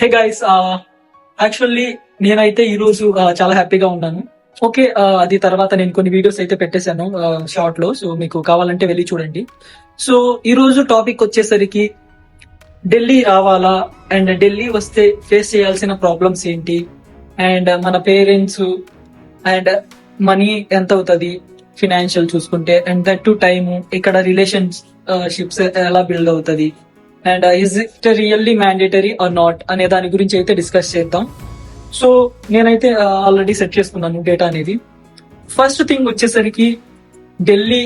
Hey guys, actually నేనైతే ఈ రోజు చాలా హ్యాపీగా ఉన్నాను. ఓకే, అది తర్వాత నేను కొన్ని వీడియోస్ అయితే పెట్టేశాను షార్ట్ లో. సో మీకు కావాలంటే వెళ్ళి చూడండి. సో ఈ రోజు టాపిక్ వచ్చేసరికి ఢిల్లీ రావాలా, అండ్ ఢిల్లీ వస్తే ఫేస్ చేయాల్సిన ప్రాబ్లమ్స్ ఏంటి, అండ్ మన పేరెంట్స్ అండ్ మనీ ఎంత అవుతుంది ఫినాన్షియల్ చూసుకుంటే, అండ్ దట్ టు టైమ్ ఇక్కడ రిలేషన్స్ షిప్స్ ఎలా బిల్డ్ అవుతుంది, and is it really mandatory or not అనే దాని గురించి అయితే డిస్కస్ చేద్దాం. సో నేనైతే ఆల్రెడీ సెట్ చేసుకున్నాను డేటా అనేది. ఫస్ట్ థింగ్ వచ్చేసరికి ఢిల్లీ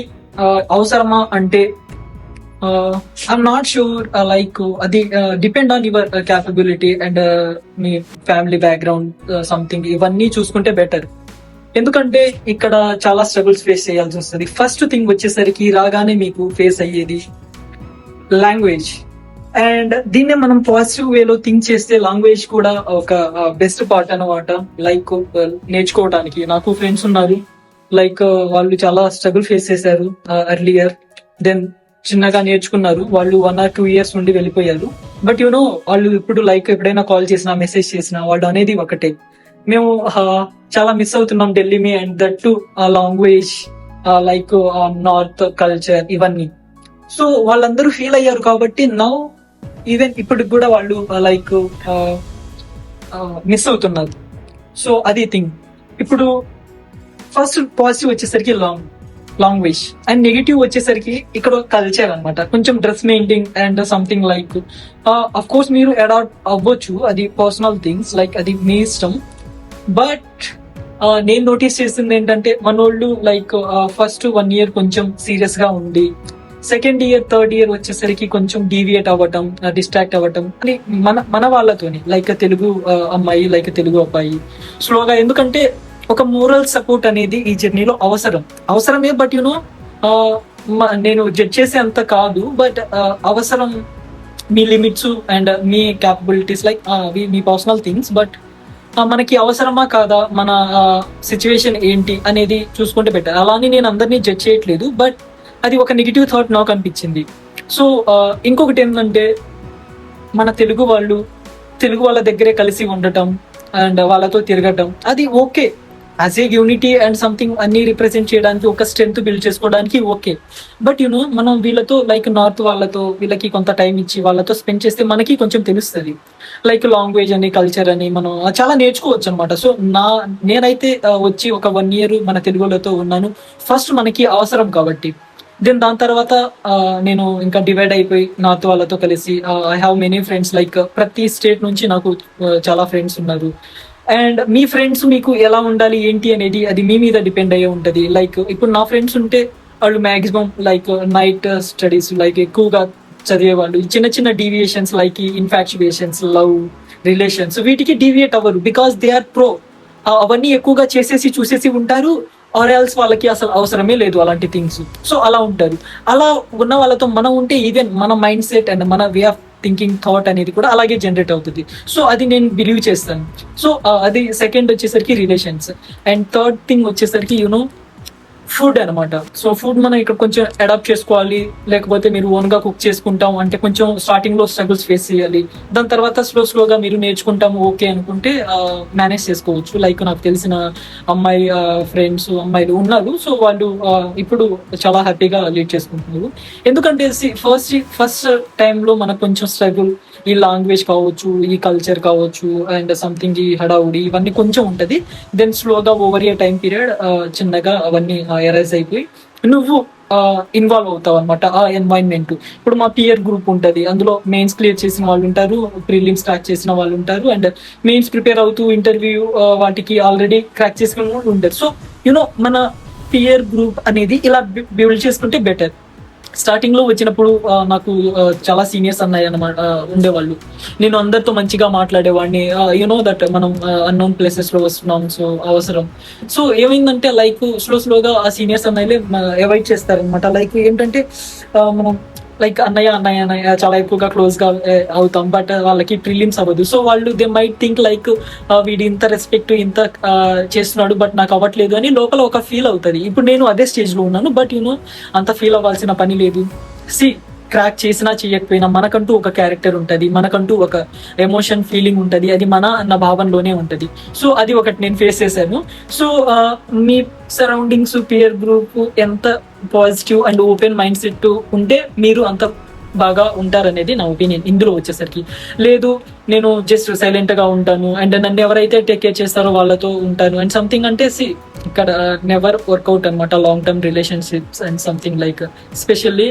అవసరమా అంటే ఐఎమ్ నాట్ షూర్. లైక్ అది depend on your capability and మీ ఫ్యామిలీ బ్యాక్గ్రౌండ్ సంథింగ్ ఇవన్నీ చూసుకుంటే బెటర్. ఎందుకంటే ఇక్కడ చాలా స్ట్రగుల్స్ ఫేస్ చేయాల్సి వస్తుంది. ఫస్ట్ థింగ్ వచ్చేసరికి రాగానే మీకు ఫేస్ అయ్యేది లాంగ్వేజ్. అండ్ దీన్నే మనం పాజిటివ్ వేలో థింక్ చేస్తే లాంగ్వేజ్ కూడా ఒక బెస్ట్ పార్ట్ అనమాట. లైక్ నేర్చుకోవడానికి నాకు ఫ్రెండ్స్ ఉన్నారు, లైక్ వాళ్ళు చాలా స్ట్రగుల్ ఫేస్ చేశారు ఎర్లియర్, దెన్ చిన్నగా నేర్చుకున్నారు. వాళ్ళు 1 or 2 years నుండి వెళ్ళిపోయారు. బట్ యునో వాళ్ళు ఇప్పుడు లైక్ ఎప్పుడైనా కాల్ చేసినా మెసేజ్ చేసినా వాళ్ళు అనేది ఒకటే, మేము చాలా మిస్ అవుతున్నాం Delhi and that to language, like north culture ఇవన్నీ. సో వాళ్ళందరూ ఫీల్ అయ్యారు కాబట్టి నౌ ఈవెన్ ఇప్పటికి కూడా వాళ్ళు లైక్ మిస్ అవుతున్నారు. సో అది థింగ్. ఇప్పుడు ఫస్ట్ పాజిటివ్ వచ్చేసరికి లాంగ్వేజ్, అండ్ నెగిటివ్ వచ్చేసరికి ఇక్కడ కల్చర్ అనమాట. కొంచెం dress maintain and something like of course మీరు అడాప్ట్ అవ్వచ్చు, అది పర్సనల్ థింగ్స్, లైక్ అది మీ ఇష్టం. బట్ నేను నోటీస్ చేసింది ఏంటంటే మనోళ్ళు లైక్ ఫస్ట్ 1 year కొంచెం సీరియస్ గా ఉండి, సెకండ్ ఇయర్ థర్డ్ ఇయర్ వచ్చేసరికి కొంచెం డీవియేట్ అవ్వటం, డిస్ట్రాక్ట్ అవ్వటం అని మన వాళ్ళతోని, లైక్ తెలుగు అమ్మాయి లైక్ తెలుగు అబ్బాయి స్లోగా. ఎందుకంటే ఒక మోరల్ సపోర్ట్ అనేది ఈ జర్నీలో అవసరమే. బట్ యునో నేను జడ్జ్ చేసే అంత కాదు, బట్ అవసరం. మీ లిమిట్స్ అండ్ మీ క్యాపబిలిటీస్ లైక్ మీ పర్సనల్ థింగ్స్, బట్ మనకి అవసరమా కాదా, మన సిచ్యువేషన్ ఏంటి అనేది చూసుకుంటే బెటర్. అలానే నేను అందరినీ జడ్జ్ చేయట్లేదు, బట్ అది ఒక నెగిటివ్ థాట్ నాకు అనిపించింది. సో ఇంకొకటి ఏంటంటే మన తెలుగు వాళ్ళ దగ్గరే కలిసి ఉండటం అండ్ వాళ్ళతో తిరగటం అది okay, as a unity and something అన్ని రిప్రజెంట్ చేయడానికి, ఒక స్ట్రెంత్ బిల్డ్ చేసుకోవడానికి ఓకే. బట్ యునో మనం వీళ్ళతో లైక్ నార్త్ వాళ్ళతో వీళ్ళకి కొంత టైం ఇచ్చి వాళ్ళతో స్పెండ్ చేస్తే మనకి కొంచెం తెలుస్తుంది, లైక్ లాంగ్వేజ్ అని కల్చర్ అని మనం చాలా నేర్చుకోవచ్చు అనమాట. సో నేనైతే వచ్చి ఒక 1 year మన తెలుగులతో ఉన్నాను. ఫస్ట్ మనకి అవసరం కాబట్టి, దెన్ దాని తర్వాత నేను ఇంకా డివైడ్ అయిపోయి నార్త్ వాళ్ళతో కలిసి I have many friends, like ప్రతి స్టేట్ నుంచి నాకు చాలా ఫ్రెండ్స్ ఉన్నారు. అండ్ మీ ఫ్రెండ్స్ మీకు ఎలా ఉండాలి ఏంటి అనేది అది మీ మీద డిపెండ్ అయ్యే ఉంటది. లైక్ ఇప్పుడు నా ఫ్రెండ్స్ ఉంటే వాళ్ళు maximum like night studies like ఎక్కువగా చదివే వాళ్ళు, చిన్న చిన్న deviations like infatuations, love, relations వీటికి డీవియేట్ అవ్వరు, బికాస్ దే ఆర్ ప్రో. అవన్నీ ఎక్కువగా చూసేసి ఉంటారు, ఆర్ ఎల్స్ వాళ్ళకి అసలు అవసరమే లేదు అలాంటి థింగ్స్. సో అలా ఉంటారు. అలా ఉన్న వాళ్ళతో మనం ఉంటే ఈవెన్ మన మైండ్ సెట్ అండ్ మన వే ఆఫ్ థింకింగ్ థాట్ అనేది కూడా అలాగే జనరేట్ అవుతుంది. సో అది నేను బిలీవ్ చేస్తాను. సో అది సెకండ్ వచ్చేసరికి రిలేషన్స్. అండ్ థర్డ్ థింగ్ వచ్చేసరికి యూనో ఫుడ్ అనమాట. సో ఫుడ్ మనం ఇక్కడ కొంచెం అడాప్ట్ చేసుకోవాలి, లేకపోతే మీరు ఓన్ గా కుక్ చేసుకుంటాం అంటే కొంచెం స్టార్టింగ్ లో స్ట్రగుల్స్ ఫేస్ చేయాలి. దాని తర్వాత స్లోగా మీరు నేర్చుకుంటాము ఓకే అనుకుంటే మేనేజ్ చేసుకోవచ్చు. లైక్ నాకు తెలిసిన అమ్మాయిలు ఉన్నారు. సో వాళ్ళు ఇప్పుడు చాలా హ్యాపీగా లీడ్ చేసుకుంటున్నారు. ఎందుకంటే ఫస్ట్ టైంలో మనకు కొంచెం స్ట్రగుల్, ఈ లాంగ్వేజ్ కావచ్చు, ఈ కల్చర్ కావచ్చు, అండ్ సంథింగ్ ఈ హడావుడి ఇవన్నీ కొంచెం ఉంటది. దెన్ స్లోగా ఓవర్ ఏ టైం పీరియడ్ చిన్నగా అవన్నీ ఎరైజ్ అయిపోయి నువ్వు ఇన్వాల్వ్ అవుతావు అనమాట ఆ ఎన్వైరన్మెంట్. ఇప్పుడు మా పియర్ గ్రూప్ ఉంటది, అందులో మెయిన్స్ క్లియర్ చేసిన వాళ్ళు ఉంటారు, ప్రిలిమ్స్ క్రాక్ చేసిన వాళ్ళు ఉంటారు, అండ్ మెయిన్స్ ప్రిపేర్ అవుతూ ఇంటర్వ్యూ వాటికి ఆల్రెడీ క్రాక్ చేసుకున్న వాళ్ళు ఉంటారు. సో యునో మన పియర్ గ్రూప్ అనేది ఇలా బిల్డ్ చేసుకుంటే బెటర్. స్టార్టింగ్ లో వచ్చినప్పుడు నాకు చాలా సీనియర్స్ అన్నమాట ఉండేవాళ్ళు. నేను అందరితో మంచిగా మాట్లాడేవాడిని. యునో దట్ మనం అన్నోన్ ప్లేసెస్ లో వస్తున్నాం, సో అవసరం. సో ఏమైందంటే లైక్ స్లోగా ఆ సీనియర్స్ అన్నయ్యలే అవాయిడ్ చేస్తారనమాట. లైక్ ఏంటంటే మనం లైక్ అన్నయ్య చాలా ఎక్కువగా క్లోజ్ గా అవుతాం, బట్ వాళ్ళకి ప్రిలిమ్స్ అవ్వదు. సో వాళ్ళు దే మైట్ థింక్ లైక్ వీడి ఇంత రెస్పెక్ట్ ఇంత చేస్తున్నాడు బట్ నాకు అవ్వట్లేదు అని లోపల ఒక ఫీల్ అవుతుంది. ఇప్పుడు నేను అదే స్టేజ్ లో ఉన్నాను, బట్ యూనో అంత ఫీల్ అవ్వాల్సిన పని లేదు. సి క్రాక్ చేసినా చేయకపోయినా మనకంటూ ఒక క్యారెక్టర్ ఉంటుంది, మనకంటూ ఒక ఎమోషన్ ఫీలింగ్ ఉంటుంది, అది మన అన్న భావనలోనే ఉంటుంది. సో అది ఒకటి నేను ఫేస్ చేశాను. సో మీ సరౌండింగ్స్, పియర్ గ్రూప్ ఎంత positive and open mind set ఉంటే మీరు అంత బాగా ఉంటారనేది నా ఒపీనియన్. ఇందులో వచ్చేసరికి లేదు, నేను జస్ట్ సైలెంట్ గా ఉంటాను అండ్ నన్ను ఎవరైతే టేక్ కేర్ చేస్తారో వాళ్ళతో ఉంటాను అండ్ సంథింగ్ అంటే ఇక్కడ నెవర్ వర్కౌట్ అనమాట long term relationships and something like. Specially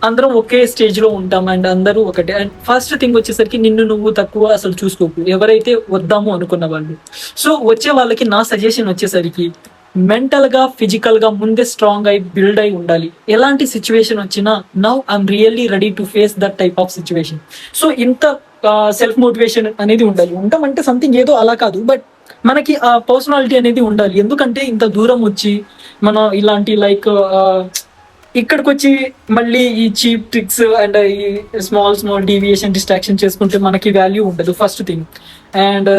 అందరం ఒకే స్టేజ్ లో ఉంటాం అండ్ అందరూ ఒకటే. అండ్ ఫస్ట్ థింగ్ వచ్చేసరికి నిన్ను నువ్వు తక్కువ అసలు చూసుకోకు, ఎవరైతే వద్దాము అనుకున్న వాళ్ళు. సో వచ్చే వాళ్ళకి నా సజెషన్ వచ్చేసరికి మెంటల్ గా, ఫిజికల్ గా ముందే స్ట్రాంగ్ అయి బిల్డ్ అయి ఉండాలి. ఎలాంటి సిచ్యువేషన్ వచ్చినా now I'm really ready to face that type of situation. So ఇంత సెల్ఫ్ మోటివేషన్ అనేది ఉండాలి. ఉంటామంటే సంథింగ్ ఏదో అలా కాదు, బట్ మనకి ఆ పర్సనాలిటీ అనేది ఉండాలి. ఎందుకంటే ఇంత దూరం వచ్చి మనం ఇలాంటి లైక్ ఇక్కడికి వచ్చి మళ్ళీ ఈ చీప్ ట్రిక్స్ అండ్ ఈ స్మాల్ డీవియేషన్ డిస్ట్రాక్షన్ చేసుకుంటే మనకి వాల్యూ ఉండదు, ఫస్ట్ థింగ్. అండ్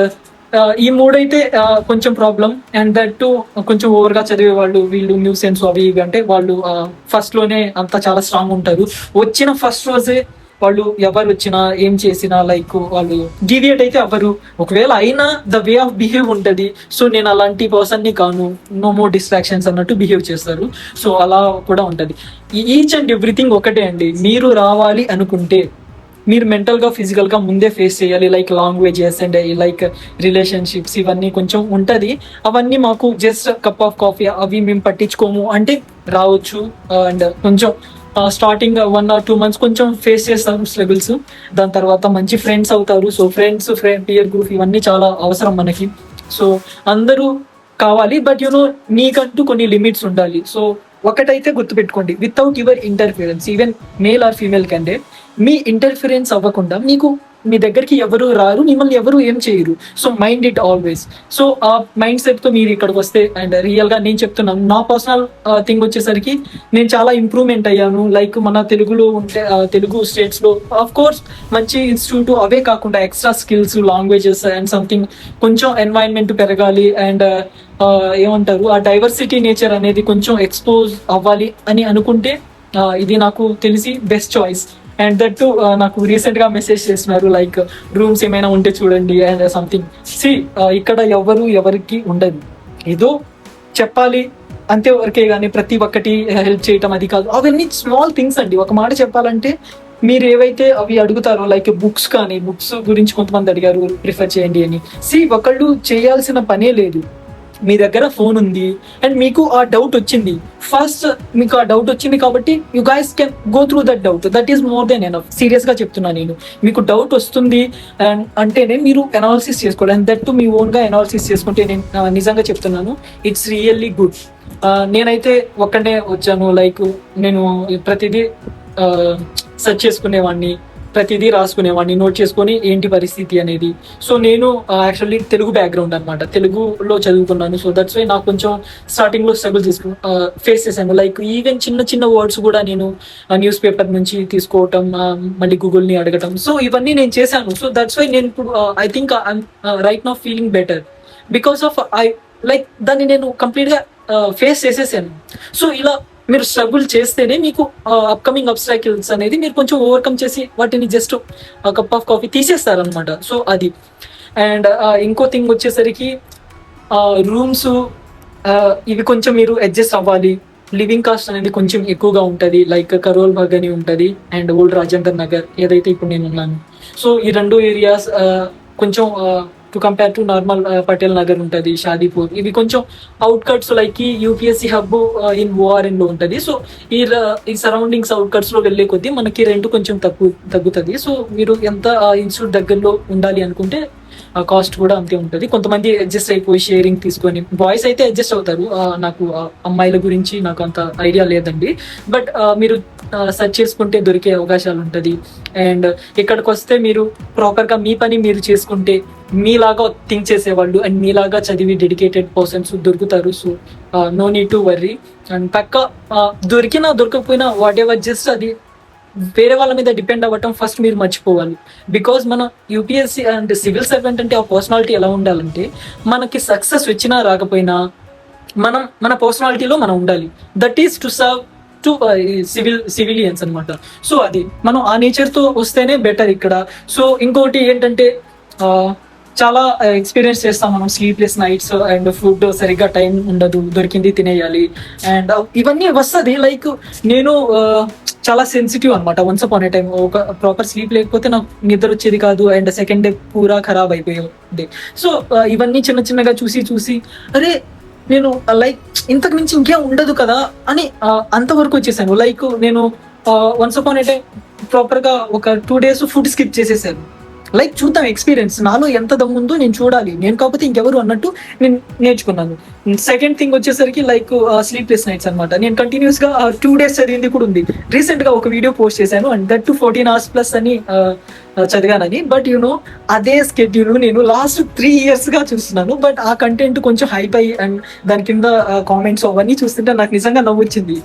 ఈ మూడైతే కొంచెం ప్రాబ్లం. అండ్ దట్ కొంచెం ఓవర్ గా చదివే వాళ్ళు, వీళ్ళు న్యూ సెన్స్ అవి ఇవి అంటే వాళ్ళు ఫస్ట్ లోనే అంతా చాలా స్ట్రాంగ్ ఉంటారు. వచ్చిన ఫస్ట్ రోజే వాళ్ళు ఎవరు వచ్చినా ఏం చేసినా లైక్ వాళ్ళు డీవియేట్ అయితే అవ్వరు. ఒకవేళ అయినా ద వే ఆఫ్ బిహేవ్ ఉంటది. సో నేను అలాంటి పర్సన్ ని కాను, నో మోర్ డిస్ట్రాక్షన్స్ అన్నట్టు బిహేవ్ చేస్తారు. సో అలా కూడా ఉంటది. ఈచ్ అండ్ ఎవ్రీథింగ్ ఒకటే అండి. మీరు రావాలి అనుకుంటే మీరు మెంటల్ గా, ఫిజికల్ గా ముందే ఫేస్ చేయాలి. Like languages and like relationships ఇవన్నీ కొంచెం ఉంటది. అవన్నీ మాకు జస్ట్ కప్ ఆఫ్ కాఫీ అవి మేము పట్టించుకోము అంటే రావచ్చు. అండ్ కొంచెం స్టార్టింగ్ 1 or 2 months కొంచెం ఫేస్ చేస్తారు స్ట్రగుల్స్. దాని తర్వాత మంచి ఫ్రెండ్స్ అవుతారు. సో ఫ్రెండ్స్, పియర్ గ్రూప్ ఇవన్నీ చాలా అవసరం మనకి. సో అందరూ కావాలి, బట్ నీకంటూ కొన్ని లిమిట్స్ ఉండాలి. సో ఒకటైతే గుర్తుపెట్టుకోండి, without your interference, even male or female కంటే మీ ఇంటర్ఫిరెన్స్ అవ్వకుండా మీకు మీ దగ్గరికి ఎవరు రారు, మిమ్మల్ని ఎవరు ఏం చేయరు. So mind it always. So ఆ మైండ్ సెట్ తో మీరు ఇక్కడికి వస్తే, అండ్ రియల్ గా నేను చెప్తున్నాను, నా పర్సనల్ థింగ్ వచ్చేసరికి నేను చాలా ఇంప్రూవ్మెంట్ అయ్యాను. లైక్ మన తెలుగులో ఉంటే తెలుగు స్టేట్స్ లో ఆఫ్ కోర్స్ మంచి ఇన్స్టిట్యూట్ అవే కాకుండా extra skills, languages and something కొంచెం ఎన్వైరన్మెంట్ పెరగాలి. అండ్ ఏమంటారు, ఆ డైవర్సిటీ నేచర్ అనేది కొంచెం ఎక్స్పోజ్ అవ్వాలి అని అనుకుంటే ఇది నాకు తెలిసి బెస్ట్ చాయిస్. అండ్ దట్ నాకు రీసెంట్ గా మెసేజ్ చేస్తున్నారు లైక్ రూమ్స్ ఏమైనా ఉంటే చూడండి అండ్ సంథింగ్. ఇక్కడ ఎవరికి ఉండదు, ఏదో చెప్పాలి అంతే వరకే, కానీ ప్రతి ఒక్కటి హెల్ప్ చేయటం అది కాదు. అవన్నీ స్మాల్ థింగ్స్ అండి. ఒక మాట చెప్పాలంటే మీరు ఏవైతే అవి అడుగుతారో లైక్ బుక్స్ కానీ, బుక్స్ గురించి కొంతమంది అడిగారు ప్రిఫర్ చేయండి అని. ఒకళ్ళు చేయాల్సిన పనే లేదు. మీ దగ్గర ఫోన్ ఉంది అండ్ మీకు ఆ డౌట్ వచ్చింది, ఫస్ట్ మీకు ఆ డౌట్ వచ్చింది కాబట్టి you guys can go through that doubt. That is more than enough. Serious గా చెప్తున్నా నేను. మీకు డౌట్ వస్తుంది అంటేనే మీరు అనాలిసిస్ చేసుకోవాలి. అండ్ దట్ మీ ఓన్ గా అనాలిసిస్ చేసుకుంటే నేను నిజంగా చెప్తున్నాను, ఇట్స్ రియల్లీ గుడ్. నేనైతే ఒక్కడే వచ్చాను. లైక్ నేను ప్రతిదీ సెర్చ్ చేసుకునేవాడిని, ప్రతిదీ రాసుకునేవాడిని, నోట్ చేసుకొని ఏంటి పరిస్థితి అనేది. సో నేను యాక్చువల్లీ తెలుగు బ్యాక్గ్రౌండ్ అనమాట, తెలుగులో చదువుకున్నాను. సో దట్స్ వై నాకు కొంచెం స్టార్టింగ్ లో స్ట్రగుల్ ఫేస్ చేశాను. లైక్ ఈవెన్ చిన్న వర్డ్స్ కూడా నేను న్యూస్ పేపర్ నుంచి తీసుకోవటం, మళ్ళీ గూగుల్ని అడగటం. సో ఇవన్నీ నేను చేశాను. సో దట్స్ వై నేను ఇప్పుడు I think I'm right now feeling better because of like దాన్ని నేను కంప్లీట్ గా ఫేస్ చేసేసాను. సో ఇలా మీరు స్ట్రగుల్ చేస్తేనే మీకు అప్కమింగ్ అబ్స్ట్రాకిల్స్ అనేది మీరు కొంచెం ఓవర్కమ్ చేసి వాటిని జస్ట్ కప్ ఆఫ్ కాఫీ తీసేస్తారనమాట. సో అది. అండ్ ఇంకో థింగ్ వచ్చేసరికి రూమ్స్ ఇవి కొంచెం మీరు అడ్జస్ట్ అవ్వాలి. లివింగ్ కాస్ట్ అనేది కొంచెం ఎక్కువగా ఉంటుంది. లైక్ కరోల్ బాగ్ అని ఉంటుంది అండ్ ఓల్డ్ రాజేంద్ర నగర్ ఏదైతే ఇప్పుడు నేను ఉన్నాను. సో ఈ 2 ఏరియాస్ కొంచెం to compare to normal Patel Nagar ఉంటుంది, షాదీపూర్, ఇవి కొంచెం outskirts like UPSC hub in ORN లో ఉంటుంది. సో ఈ సరౌండింగ్స్ అవుట్కట్స్ లో వెళ్ళే కొద్దీ మనకి రెంట్ కొంచెం తగ్గుతుంది. సో మీరు ఎంత ఇన్స్టిట్యూట్ దగ్గరలో ఉండాలి అనుకుంటే కాస్ట్ కూడా అంతే ఉంటుంది. కొంతమంది అడ్జస్ట్ అయిపోయి షేరింగ్ తీసుకొని, బాయ్స్ అయితే అడ్జస్ట్ అవుతారు. నాకు అమ్మాయిల గురించి నాకు అంత ఐడియా లేదండి, బట్ మీరు సెర్చ్ చేసుకుంటే దొరికే అవకాశాలు ఉంటుంది. అండ్ ఇక్కడికి వస్తే మీరు ప్రాపర్ గా మీ పని మీరు చేసుకుంటే మీలాగా థింక్ చేసేవాళ్ళు అండ్ మీలాగా చదివి డెడికేటెడ్ పర్సన్స్ దొరుకుతారు. So no need to worry. And పక్క దొరకకపోయినా వాట్ ఎవర్, జస్ట్ అది వేరే వాళ్ళ మీద డిపెండ్ అవ్వటం ఫస్ట్ మీరు మర్చిపోవాలి. బికాజ్ మన యూపీఎస్సీ అండ్ సివిల్ సర్వెంట్ అంటే ఆ పర్సనాలిటీ ఎలా ఉండాలంటే, మనకి సక్సెస్ వచ్చినా రాకపోయినా మన పర్సనాలిటీలో మనం ఉండాలి. That is to serve to civilians అన్నమాట. సో అది మనం ఆ నేచర్ తో వస్తేనే బెటర్ ఇక్కడ. సో ఇంకోటి ఏంటంటే చాలా ఎక్స్పీరియన్స్ చేస్తాం మనం, స్లీప్లెస్ నైట్స్ అండ్ ఫుడ్ సరిగ్గా టైం ఉండదు, దొరికింది తినేయాలి అండ్ ఇవన్నీ వస్తుంది. లైక్ నేను చాలా సెన్సిటివ్ అనమాట. వన్స్ అపాన్ ఏ టైం ఒక ప్రాపర్ స్లీప్ లేకపోతే నాకు నిద్ర వచ్చేది కాదు అండ్ సెకండ్ డే పూరా ఖరాబ్ అయిపోయేది. సో ఇవన్నీ చిన్న చిన్నగా చూసి అరే నేను లైక్ ఇంతకు మించి ఇంకేం ఉండదు కదా అని అంతవరకు వచ్చేసాను. లైక్ నేను వన్స్ అపాన్ ఏ టైం ప్రాపర్ గా ఒక 2 days ఫుడ్ స్కిప్ చేసేసాను. లైక్ చూద్దాం ఎక్స్పీరియన్స్ నాలో ఎంత దమ్ముందో నేను చూడాలి, నేను కాకపోతే ఇంకెవరు అన్నట్టు నేను నేర్చుకున్నాను. సెకండ్ థింగ్ వచ్చేసరికి లైక్ స్లీప్లెస్ నైట్స్ అనమాట. నేను కంటిన్యూస్ గా 2 days చదివింది కూడా ఉంది. రీసెంట్ గా ఒక వీడియో పోస్ట్ చేశాను and that to 14 hours plus అని చదివానని. బట్ అదే స్కెడ్యూల్ నేను లాస్ట్ 3 years గా చూస్తున్నాను. బట్ ఆ కంటెంట్ కొంచెం హైప్ అయ్యి అండ్ దాని కింద కామెంట్స్ అవన్నీ చూస్తుంటే నాకు నిజంగా నవ్వొచ్చింది.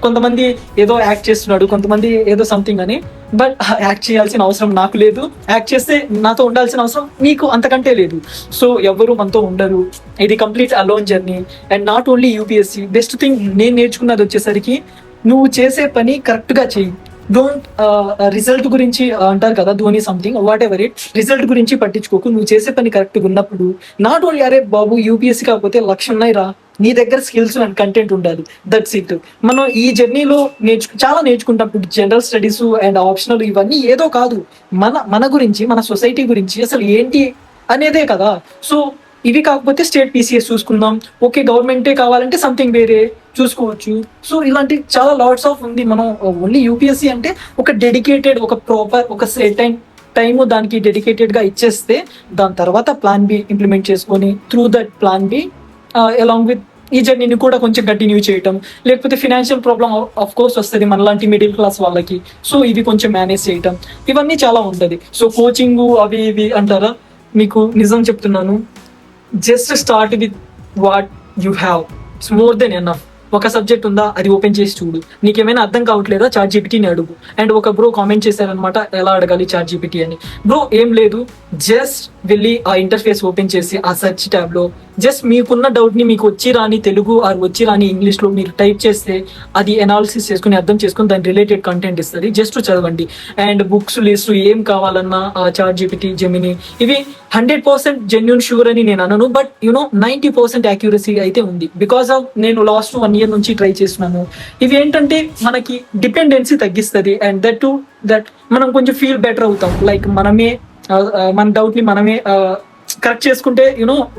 కొంతమంది ఏదో యాక్ట్ చేస్తున్నాడు, కొంతమంది ఏదో సంథింగ్ అని. బట్ యాక్ట్ చేయాల్సిన అవసరం నాకు లేదు, యాక్ట్ చేస్తే నాతో ఉండాల్సిన అవసరం నీకు అంతకంటే లేదు. సో ఎవరు మనతో ఉండరు, ఇది complete alone journey. And not only UPSC, best thing నేను నేర్చుకున్నది వచ్చేసరికి నువ్వు చేసే పని కరెక్ట్ గా చెయ్యి. డోంట్ రిజల్ట్ గురించి అంటారు కదా, Dhoni something what ever it, result గురించి పట్టించుకోకు. నువ్వు చేసే పని కరెక్ట్గా ఉన్నప్పుడు నాట్ ఓన్లీ అరే బాబు యూపీఎస్సీ కాకపోతే 1,00,000 ఉన్నాయి రా, నీ దగ్గర స్కిల్స్ అండ్ కంటెంట్ ఉండాలి, దట్స్ ఇట్. మనం ఈ జర్నీలో చాలా నేర్చుకుంటాం. ఇప్పుడు జనరల్ స్టడీస్ అండ్ ఆప్షనల్ ఇవన్నీ ఏదో కాదు, మన గురించి, మన సొసైటీ గురించి అసలు ఏంటి అనేదే కదా. సో ఇవి కాకపోతే స్టేట్ పీసీఎస్ చూసుకుందాం, ఓకే గవర్నమెంటే కావాలంటే సంథింగ్ వేరే చూసుకోవచ్చు. సో ఇలాంటి చాలా లాట్స్ ఆఫ్ ఉంది. మనం ఓన్లీ యూపీఎస్సీ అంటే ఒక డెడికేటెడ్, ఒక ప్రాపర్, ఒక సెర్టైన్ టైము దానికి డెడికేటెడ్ గా ఇచ్చేస్తే దాని తర్వాత ప్లాన్ బి ఇంప్లిమెంట్ చేసుకొని through that plan B along with ఈ జర్నీని కూడా కొంచెం కంటిన్యూ చేయటం. లేకపోతే ఫినాన్షియల్ ప్రాబ్లం ఆఫ్ కోర్స్ వస్తుంది మనలాంటి మిడిల్ క్లాస్ వాళ్ళకి. సో ఇవి కొంచెం మేనేజ్ చేయటం, ఇవన్నీ చాలా ఉంటుంది. సో కోచింగ్ అవి ఇవి అంటారా, మీకు నిజం చెప్తున్నాను, just start with what you have, it's more than enough. ఒక సబ్జెక్ట్ ఉందా, అది ఓపెన్ చేసి చూడు. నీకేమైనా అర్థం కావట్లేదా, చాట్ జీపీటీని అడుగు. అండ్ ఒక బ్రో కామెంట్ చేశారనమాట, ఎలా అడగాలి చాట్ జీపీటీ అని. బ్రో ఏం లేదు, జస్ట్ వెళ్ళి ఆ ఇంటర్ఫేస్ ఓపెన్ చేసి ఆ సెర్చ్ ట్యాబ్ లో జస్ట్ మీకున్న డౌట్ ని మీకు వచ్చి రాని తెలుగు ఆర్ వచ్చి రాని ఇంగ్లీష్ లో మీరు టైప్ చేస్తే అది అనాలిసిస్ చేసుకుని అర్థం చేసుకుని దాని రిలేటెడ్ కంటెంట్ ఇస్తుంది. జస్ట్ చదవండి. అండ్ బుక్స్ లిస్ట్ ఏం కావాలన్నా చాట్ జీపీటీ, జెమిని ఇవి 100% జెన్యూన్ షూర్ అని నేను అనను. బట్ 90% యాక్యురసీ అయితే ఉంది. బికాస్ ఆఫ్ నేను లాస్ట్ 1 year నుంచి ట్రై చేస్తున్నాను. ఇవి ఏంటంటే మనకి డిపెండెన్సీ తగ్గిస్తుంది అండ్ దట్ మనం కొంచెం ఫీల్ బెటర్ అవుతాం. లైక్ మనమే మన డౌట్ ని మనమే కరెక్ట్ చేసుకుంటే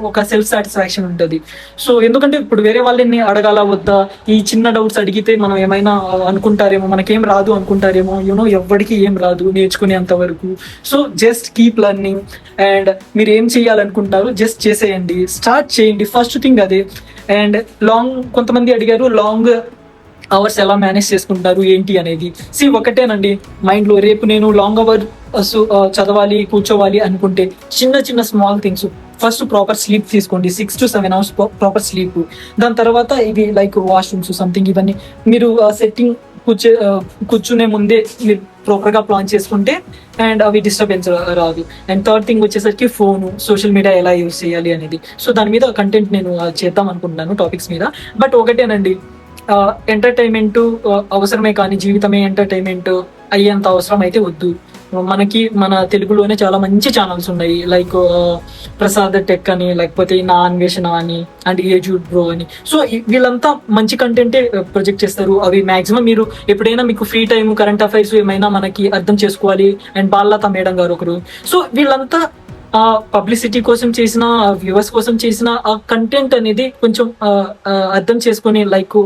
ఒక సెల్ఫ్ సాటిస్ఫాక్షన్ ఉంటుంది. సో ఎందుకంటే ఇప్పుడు వేరే వాళ్ళని అడగాల వద్దా, ఈ చిన్న డౌట్స్ అడిగితే మనం ఏమైనా అనుకుంటారేమో, మనకేం రాదు అనుకుంటారేమో. ఎవరికి ఏం రాదు నేర్చుకునేంత వరకు. So just keep learning and మీరు ఏం చేయాలనుకుంటారు జస్ట్ చేసేయండి, స్టార్ట్ చేయండి. ఫస్ట్ థింగ్ అదే. అండ్ కొంతమంది అడిగారు లాంగ్ అవర్స్ ఎలా మేనేజ్ చేసుకుంటారు ఏంటి అనేది. ఒకటేనండి మైండ్ లో, రేపు నేను లాంగ్ అవర్ చదవాలి కూర్చోవాలి అనుకుంటే చిన్న small things. First proper sleep తీసుకోండి, 6 to 7 hours ప్రాపర్ స్లీప్. దాని తర్వాత ఇవి లైక్ వాష్రూమ్స్ సంథింగ్ ఇవన్నీ మీరు సెట్టింగ్ కూర్చునే ముందే మీరు ప్రాపర్ గా ప్లాన్ చేసుకుంటే అండ్ అవి డిస్టర్బెన్స్ రాదు. అండ్ థర్డ్ థింగ్ వచ్చేసరికి ఫోన్, సోషల్ మీడియా ఎలా యూజ్ చేయాలి అనేది. సో దాని మీద కంటెంట్ నేను చేద్దాం అనుకుంటున్నాను టాపిక్స్ మీద. బట్ ఒకటేనండి, ఎంటర్టైన్మెంట్ అవసరమే కానీ జీవితమే ఎంటర్టైన్మెంట్ అయ్యేంత అవసరం అయితే వద్దు. మనకి మన తెలుగులోనే చాలా మంచి ఛానల్స్ ఉన్నాయి, లైక్ ప్రసాద్ టెక్ అని, లేకపోతే నా అన్వేషణ అని అండ్ ఏజూడ్ బ్రో అని. సో వీళ్ళంతా మంచి కంటెంటే ప్రొజెక్ట్ చేస్తారు. అవి మాక్సిమం మీరు ఎప్పుడైనా మీకు ఫ్రీ టైం, కరెంట్ అఫైర్స్ ఏమైనా మనకి అర్థం చేసుకోవాలి. అండ్ బాలలత మేడం గారు ఒకరు. సో వీళ్ళంతా పబ్లిసిటీ కోసం చేసిన, వ్యూవర్స్ కోసం చేసిన ఆ కంటెంట్ అనేది కొంచెం అర్థం చేసుకొని లైక్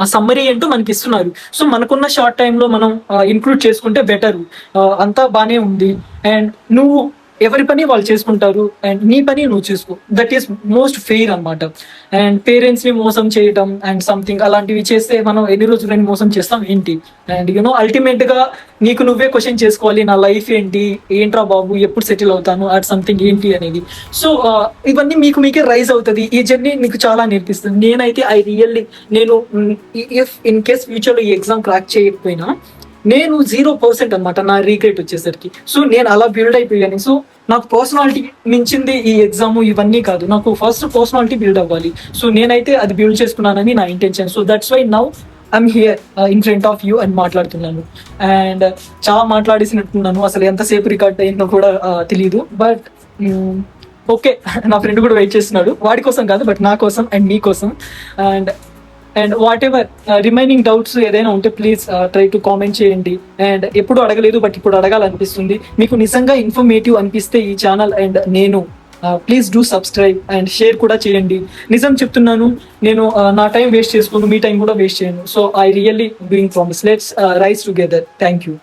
ఆ సమ్మరీ ఏంటో మనకి ఇస్తున్నారు. సో మనకున్న షార్ట్ టైంలో మనం ఇంక్లూడ్ చేసుకుంటే బెటర్. అంతా బానే ఉంది. అండ్ నువ్వు ఎవరి పని వాళ్ళు చేసుకుంటారు అండ్ నీ పని నువ్వు చేసుకో, దట్ ఈస్ మోస్ట్ ఫెయిర్ అనమాట. అండ్ పేరెంట్స్ ని మోసం చేయడం అండ్ సంథింగ్ అలాంటివి చేస్తే మనం ఎన్ని రోజులని మోసం చేస్తాం ఏంటి. అండ్ అల్టిమేట్ గా నీకు నువ్వే క్వశ్చన్ చేసుకోవాలి, నా లైఫ్ ఏంటి, ఏంట్రా బాబు, ఎప్పుడు సెటిల్ అవుతాను అట్ సంథింగ్ ఏంటి అనేది. సో ఇవన్నీ మీకే రైజ్ అవుతుంది. ఈ జర్నీ నీకు చాలా నేర్పిస్తుంది. నేనైతే నేను ఇఫ్ ఇన్ కేస్ ఫ్యూచర్ లో ఈ ఎగ్జామ్ క్రాక్ చేయకపోయినా నేను 0% అనమాట నా రీగ్రెట్ వచ్చేసరికి. సో నేను అలా బిల్డ్ అయిపోయాను. సో నాకు పర్సనాలిటీ మించింది ఈ ఎగ్జామ్ ఇవన్నీ కాదు, నాకు ఫస్ట్ పర్సనాలిటీ బిల్డ్ అవ్వాలి. సో నేనైతే అది బిల్డ్ చేసుకున్నానని నా ఇంటెన్షన్. So that's why now I'm here in front of you అని మాట్లాడుతున్నాను. అండ్ చాలా మాట్లాడేసినట్టున్నాను, అసలు ఎంతసేపు రికార్డ్ అయిందో కూడా తెలియదు. బట్ ఓకే, నా ఫ్రెండ్ కూడా వెయిట్ చేస్తున్నాడు, వాడి కోసం కాదు బట్ నా కోసం అండ్ మీ కోసం. And what ever remaining doubts ఏదైనా ఉంటే ప్లీజ్ ట్రై టు కామెంట్ చేయండి. అండ్ ఎప్పుడు అడగలేదు బట్ ఇప్పుడు అడగాలనిపిస్తుంది. మీకు నిజంగా ఇన్ఫర్మేటివ్ అనిపిస్తే ఈ ఛానల్ అండ్ నేను please do subscribe and share కూడా చేయండి. నిజం చెప్తున్నాను, నేను నా టైం వేస్ట్ చేసుకోను, మీ టైం కూడా వేస్ట్ చేయను. So I really doing promise. Let's rise together. Thank you.